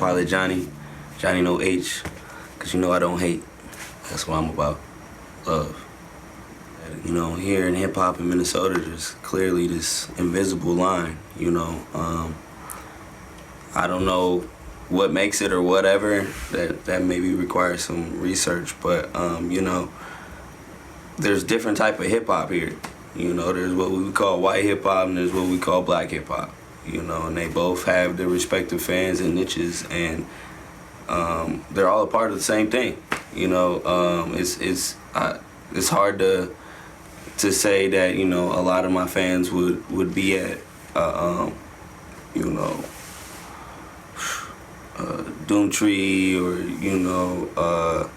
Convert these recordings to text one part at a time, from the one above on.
Pilot Jonny, Jonny no H, cause you know I don't hate. That's what I'm about, love. You know, here in hip hop in Minnesota, there's clearly this invisible line. You know, I don't know what makes it or whatever. That maybe requires some research, but you know, there's different type of hip hop here. You know, there's what we call white hip hop and there's what we call black hip hop. You know, and they both have their respective fans and niches, and they're all a part of the same thing. You know, it's hard to say that, you know, a lot of my fans would be at you know, Doomtree or, you know,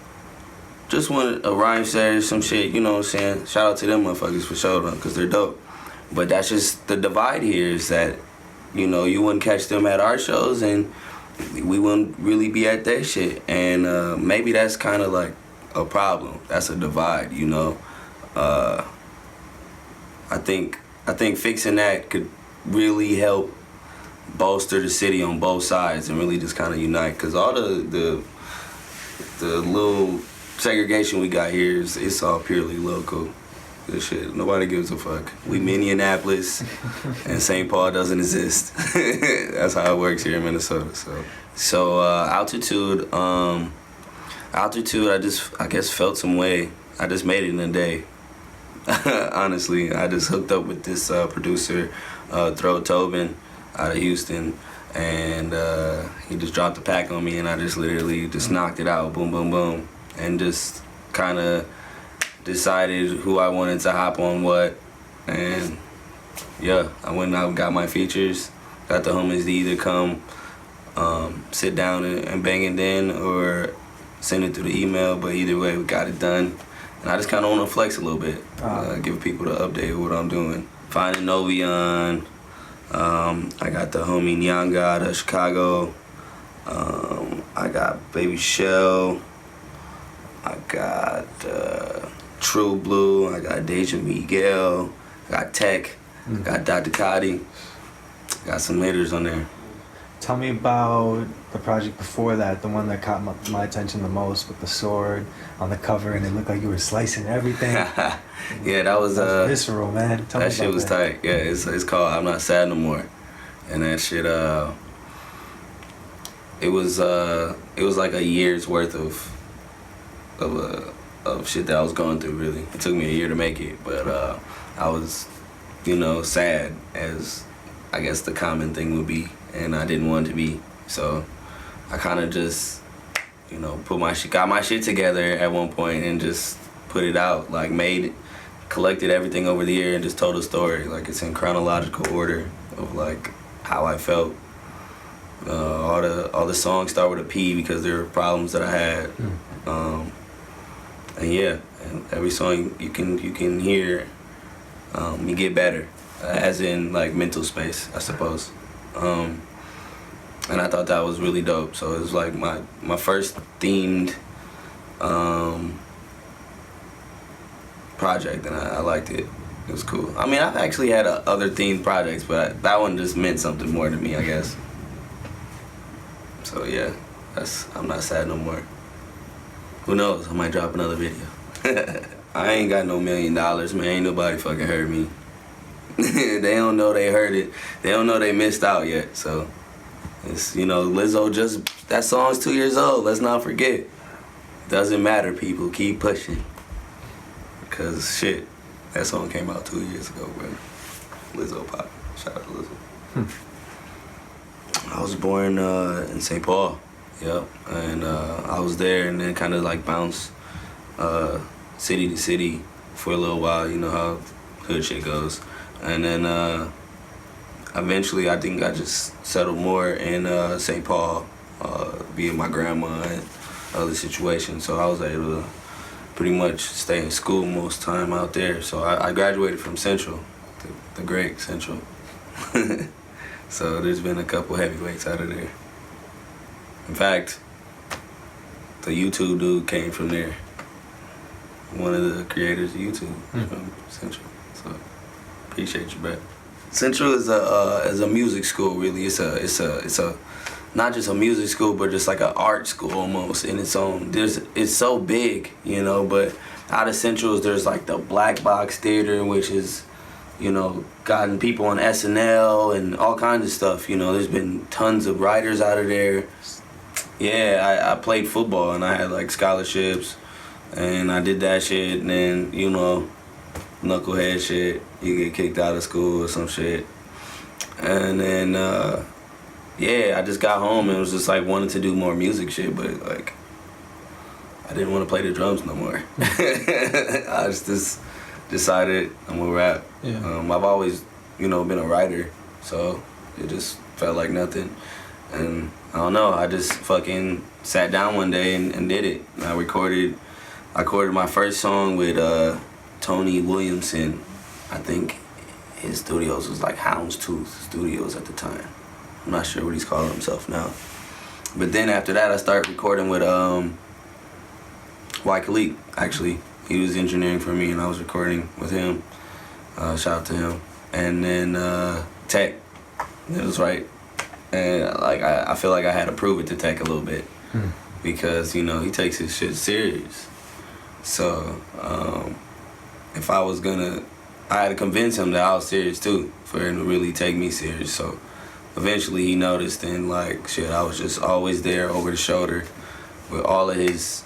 just want a rhyme set or some shit, you know what I'm saying? Shout out to them motherfuckers for sure, because they're dope. But that's just the divide here, is that, you know, you wouldn't catch them at our shows and we wouldn't really be at their shit. And maybe that's kind of like a problem. That's a divide, you know? I think fixing that could really help bolster the city on both sides and really just kind of unite, because all the little segregation we got here it's all purely local. This shit, nobody gives a fuck. We Minneapolis and St. Paul doesn't exist. That's how it works here in Minnesota. So altitude, I guess felt some way. I just made it in a day. Honestly, I just hooked up with this producer, Throw Tobin, out of Houston, and he just dropped the pack on me, and I just literally just knocked it out, boom, boom, boom, and just kind of decided who I wanted to hop on what, and yeah, I went out and got my features, got the homies to either come sit down and bang it in or send it through the email, but either way, we got it done. And I just kind of want to flex a little bit, give people the update of what I'm doing. Finding Novion, I got the homie Nyanga out of Chicago, I got Baby Shell, I got True Blue, I got Deja Miguel, I got Tech, I got Dr. Cotty, got some hitters on there. Tell me about the project before that, the one that caught my attention the most, with the sword on the cover, and it looked like you were slicing everything. Yeah, that was visceral, man. Tell me that shit about was that. tight. Yeah, it's called I'm Not Sad No More, and that shit it was like a year's worth of shit that I was going through. Really, it took me a year to make it, but I was, you know, sad, as I guess the common thing would be, and I didn't want it to be. So I kind of just, you know, got my shit together at one point and just put it out, like collected everything over the year and just told a story. Like, it's in chronological order of like how I felt. All the songs start with a P because there were problems that I had. And yeah, and every song you can hear, you get better, as in like mental space, I suppose. And I thought that was really dope. So it was like my first themed project, and I liked it. It was cool. I mean, I've actually had other themed projects, but that one just meant something more to me, I guess. So yeah, I'm Not Sad No More. Who knows? I might drop another video. I ain't got no $1 million, man. Ain't nobody fucking heard me. They don't know they heard it. They don't know they missed out yet. So it's, you know, Lizzo that song's 2 years old. Let's not forget. Doesn't matter, people. Keep pushing. Because shit, that song came out 2 years ago, bro. Lizzo pop. Shout out to Lizzo. I was born in St. Paul. Yep, and I was there and then kind of like bounced city to city for a little while, you know how hood shit goes. And then eventually I think I just settled more in St. Paul, being my grandma and other situations. So I was able to pretty much stay in school most time out there. So I graduated from Central, the great Central. So there's been a couple heavyweights out of there. In fact, the YouTube dude came from there. One of the creators of YouTube from Central. So appreciate you, bro. Central is a music school, really. It's a not just a music school, but just like an art school almost in its own. It's so big, you know, but out of Central's, there's like the Black Box Theater, which is, you know, gotten people on SNL and all kinds of stuff, you know. There's been tons of writers out of there. Yeah, I played football and I had like scholarships and I did that shit, and then, you know, knucklehead shit, you get kicked out of school or some shit. And then, yeah, I just got home and was just like wanted to do more music shit, but like I didn't want to play the drums no more. I just decided I'm gonna rap. Yeah. I've always, you know, been a writer, so it just felt like nothing. And I don't know, I just fucking sat down one day and did it. I recorded my first song with Tony Williamson. I think his studios was like Houndstooth Studios at the time. I'm not sure what he's calling himself now. But then after that, I started recording with Y Khalik, actually. He was engineering for me and I was recording with him. Shout out to him. And then Tech, it was right. And like I feel like I had to prove it to Tech a little bit because, you know, he takes his shit serious. So if I was gonna, I had to convince him that I was serious too for him to really take me serious. So eventually he noticed, and like shit, I was just always there over the shoulder with all of his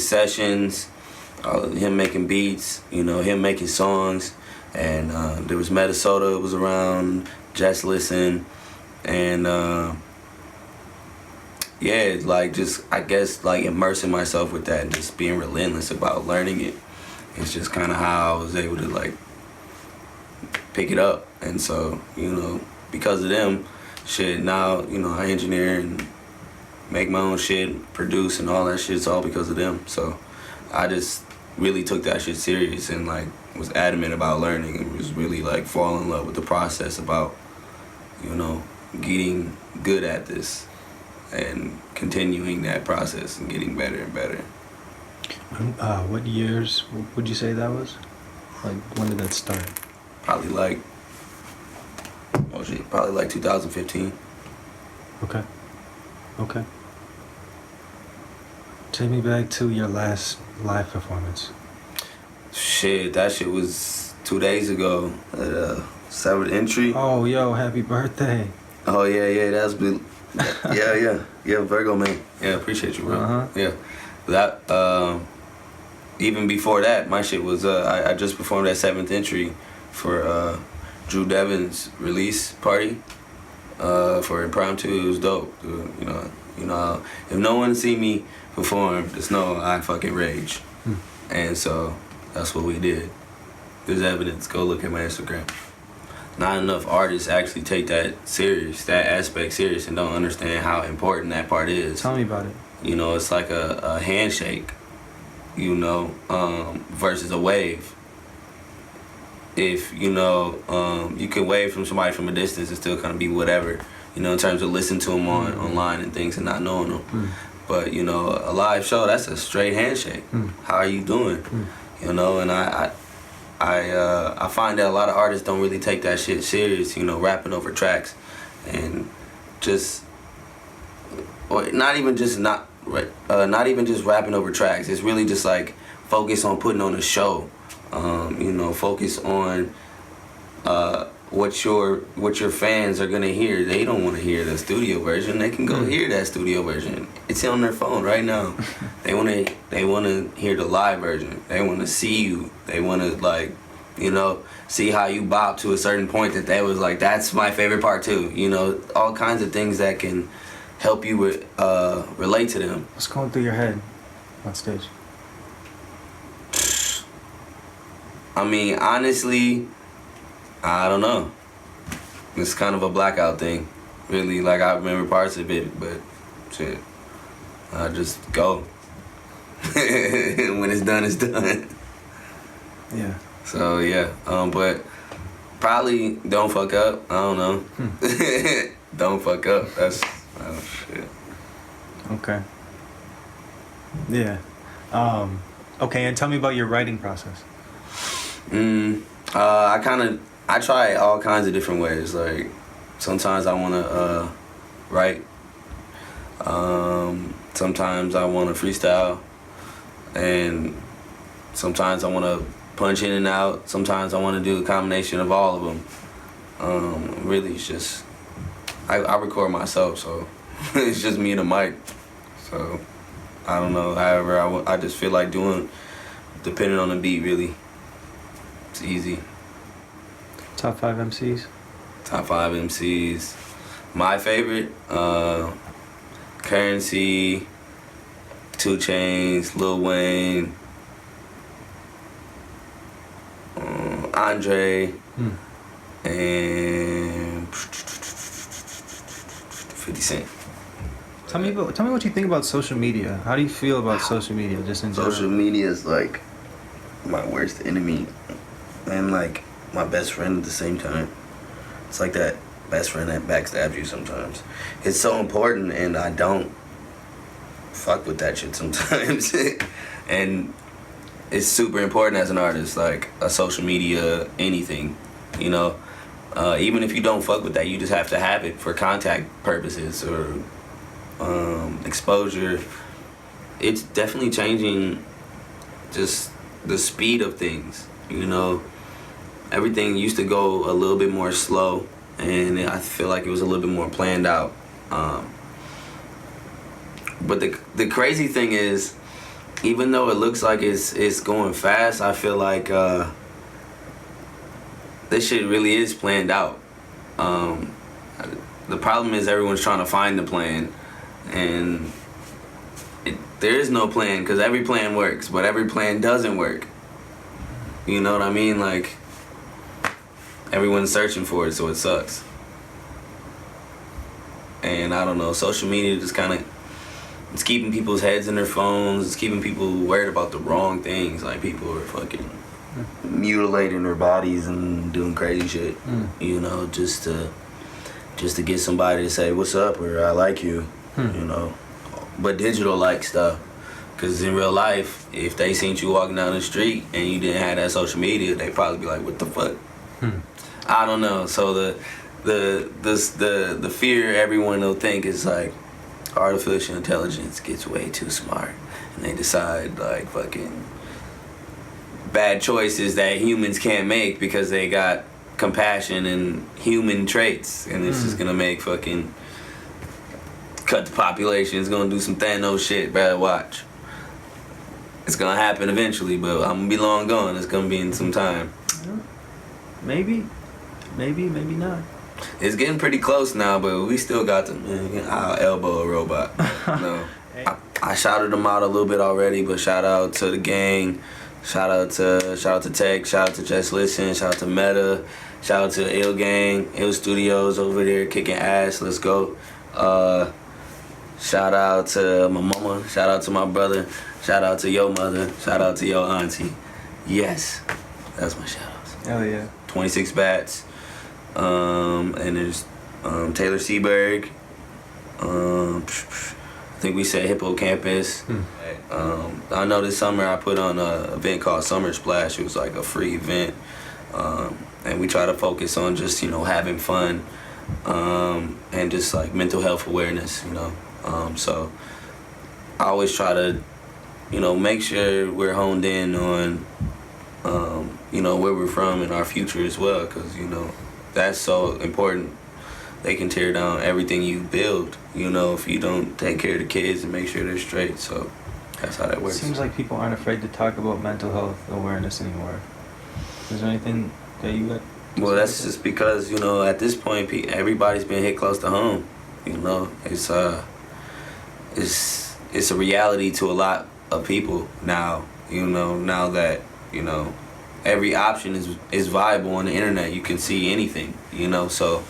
sessions, all of him making beats, you know, him making songs. And there was Metasota was around, Just Listen, and yeah, like just, I guess, like immersing myself with that and just being relentless about learning it. It's just kind of how I was able to like pick it up. And so, you know, because of them, shit, now, you know, I engineer and make my own shit, produce and all that shit. It's all because of them. So I just really took that shit serious and like was adamant about learning and was really like fall in love with the process about, you know, getting good at this and continuing that process and getting better and better. What years would you say that was? Like, when did that start? Probably like 2015. Okay. Take me back to your last live performance. Shit, that shit was 2 days ago at 7th Entry. Oh, yo, happy birthday. Oh, yeah, that's been... Yeah, Virgo, man. Yeah, appreciate you, bro. Uh-huh. Yeah. That, even before that, my shit was, I just performed at 7th Entry for Drew Devin's release party for Impromptu. It was dope. You know, if no one see me perform, just know I fucking rage. And so that's what we did. There's evidence. Go look at my Instagram. Not enough artists actually take that aspect serious, and don't understand how important that part is. Tell me about it. You know, it's like a handshake, you know, versus a wave. If, you know, you can wave from somebody from a distance and still kind of be whatever, you know, in terms of listening to them online and things and not knowing them. But, you know, a live show, that's a straight handshake. How are you doing? You know, and I find that a lot of artists don't really take that shit serious, you know, rapping over tracks and just, or not even just rapping over tracks. It's really just like focus on putting on a show, you know, focus on what your fans are gonna hear. They don't want to hear the studio version. They can go hear that studio version. It's on their phone right now. They wanna hear the live version. They wanna see you. They wanna, like, you know, see how you bop to a certain point that they was like, that's my favorite part too. You know, all kinds of things that can help you with relate to them. What's going through your head on stage? I mean, honestly, I don't know. It's kind of a blackout thing. Really, like, I remember parts of it, but shit, I just go. When it's done, it's done. Yeah. So, yeah, but probably don't fuck up. I don't know. Don't fuck up. That's, oh, shit. Okay. Yeah. Okay, and tell me about your writing process. I try all kinds of different ways. Like, sometimes I want to write Sometimes I want to freestyle, and sometimes I want to punch in and out. Sometimes I want to do a combination of all of them. Really, it's just I record myself, so it's just me and a mic. So I don't know. However, I just feel like doing, depending on the beat, really. It's easy. Top 5 MCs? Top 5 MCs. My favorite, Currency, 2 Chainz, Lil Wayne, Andre, and 50 Cent. Tell me what you think about social media. How do you feel about social media, just in general? Social media is like my worst enemy and like my best friend at the same time. It's like that best friend that backstabs you sometimes. It's so important, and I don't fuck with that shit sometimes. And it's super important as an artist, like a social media, anything, you know. Even if you don't fuck with that, you just have to have it for contact purposes or exposure. It's definitely changing just the speed of things, you know. Everything used to go a little bit more slow, and I feel like it was a little bit more planned out. But the crazy thing is, even though it looks like it's going fast, I feel like this shit really is planned out. The problem is everyone's trying to find the plan, and there is no plan, because every plan works, but every plan doesn't work. You know what I mean? Like, everyone's searching for it, so it sucks. And I don't know, social media just kind of, it's keeping people's heads in their phones. It's keeping people worried about the wrong things. Like, people are fucking mutilating their bodies and doing crazy shit, you know, just to get somebody to say what's up or I like you, you know. But digital like stuff, because in real life, if they seen you walking down the street and you didn't have that social media, they'd probably be like, what the fuck? I don't know. So the fear everyone will think is like, artificial intelligence gets way too smart, and they decide like fucking bad choices that humans can't make because they got compassion and human traits, and it's just gonna make fucking cut the population. It's gonna do some Thanos shit, bro. Watch. It's gonna happen eventually, but I'm gonna be long gone. It's gonna be in some time. Maybe not. It's getting pretty close now, but we still got to, man, I'll elbow a robot. No. I shouted them out a little bit already, but shout out to the gang, shout out to Tech, shout out to Just Listen, shout out to Meta, shout out to Ill Gang, Ill Studios over there kicking ass. Let's go. Shout out to my mama, shout out to my brother, shout out to your mother, shout out to your auntie. Yes, that's my shout outs. Hell yeah. 26 Bats. And there's Taylor Seaberg. I think we said Hippocampus. I know this summer I put on an event called Summer Splash. It was like a free event, and we try to focus on just, you know, having fun, and just like mental health awareness, you know. So I always try to, you know, make sure we're honed in on, you know, where we're from and our future as well, because, you know, that's so important. They can tear down everything you build, you know, if you don't take care of the kids and make sure they're straight. So that's how that works. It seems like people aren't afraid to talk about mental health awareness anymore. Is there anything that you got? Well, that's just because, you know, at this point, everybody's been hit close to home. You know, it's a reality to a lot of people now. You know, now that, you know, every option is viable on the internet. You can see anything, you know. So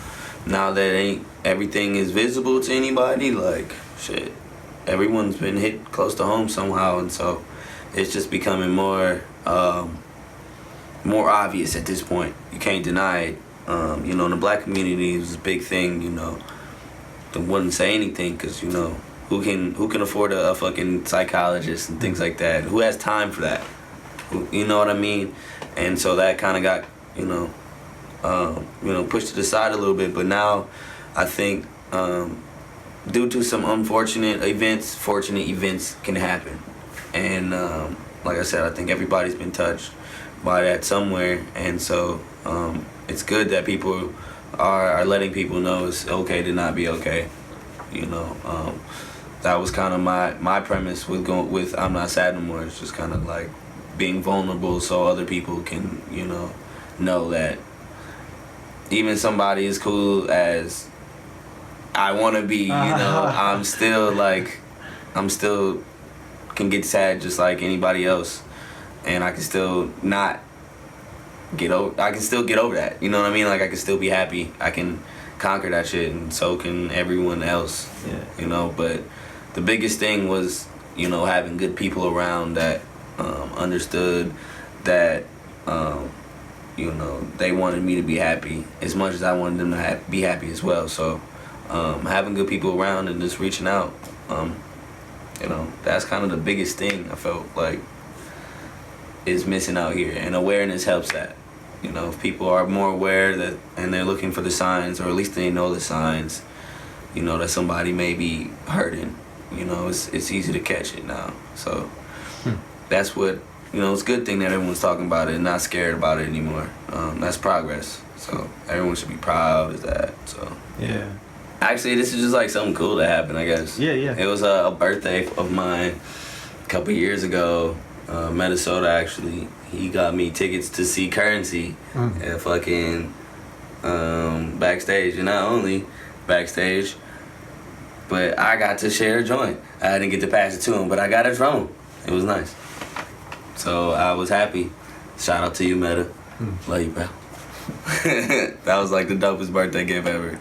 now that everything is visible to anybody, like, shit, everyone's been hit close to home somehow, and so it's just becoming more obvious at this point. You can't deny it. You know, in the black community, it was a big thing. You know, they wouldn't say anything because, you know, who can afford a fucking psychologist and things like that? Who has time for that? You know what I mean? And so that kind of got, you know, pushed to the side a little bit. But now, I think due to some unfortunate events, fortunate events can happen. And like I said, I think everybody's been touched by that somewhere. And so it's good that people are letting people know it's okay to not be okay. You know, that was kind of my premise with going with I'm Not Sad No More. It's just kind of like being vulnerable so other people can, you know that even somebody as cool as I want to be, you know, I'm still can get sad just like anybody else, and I can still not get over. I can still get over that. You know what I mean? Like I can still be happy. I can conquer that shit, and so can everyone else. Yeah. You know, but the biggest thing was, you know, having good people around that understood that, you know, they wanted me to be happy as much as I wanted them to be happy as well. So having good people around and just reaching out, you know, that's kind of the biggest thing I felt like is missing out here, and awareness helps that. You know, if people are more aware that and they're looking for the signs, or at least they know the signs, you know, that somebody may be hurting, you know, it's easy to catch it now. So that's what, you know, it's a good thing that everyone's talking about it and not scared about it anymore. That's progress. So everyone should be proud of that. So Yeah. actually, this is just like something cool that happened, I guess. Yeah, yeah. It was a birthday of mine a couple years ago. Minnesota, actually. He got me tickets to see Currency at fucking backstage. And not only backstage, but I got to share a joint. I didn't get to pass it to him, but I got it from him. It was nice. So I was happy. Shout out to you, Meta. Love you, bro. That was like the dopest birthday gift ever.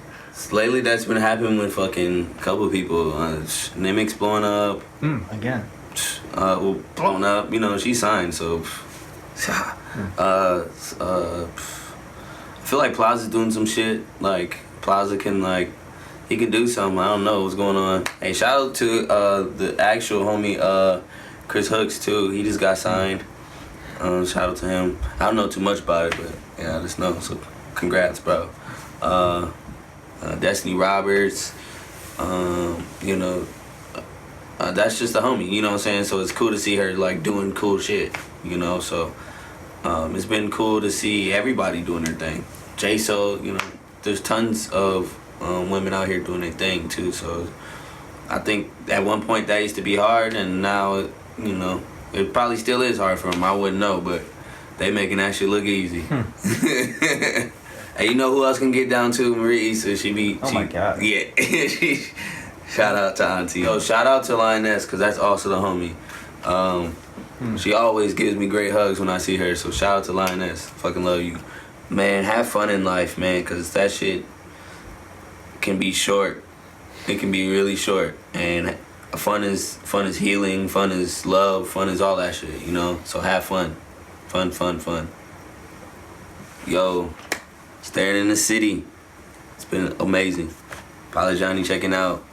Lately, that's been happening with fucking couple people. Nimix blowing up. Again. Well, blown up. You know, she signed, so. I feel like Plaza's doing some shit. Like Plaza can he can do something. I don't know what's going on. Hey, shout out to the actual homie Chris Hooks too. He just got signed. Shout out to him. I don't know too much about it, but yeah, I just know. So congrats, bro. Destiny Roberts. You know, that's just a homie. You know what I'm saying? So it's cool to see her like doing cool shit. You know, so it's been cool to see everybody doing their thing. J-So, you know, there's tons of women out here doing their thing too. So I think at one point that used to be hard, and now, you know, it probably still is hard for them. I wouldn't know, but they making that shit look easy. Hey, you know who else can get down to? Marie Issa. Oh my God. Yeah. Shout out to Auntie. Oh, shout out to Lioness, because that's also the homie. She always gives me great hugs when I see her, so shout out to Lioness. Fucking love you. Man, have fun in life, man, because that shit can be short. It can be really short. And fun is healing, fun is love, fun is all that shit, you know? So have fun. Fun. Yo, Starin in the City. It's been amazing. Jonny checking out.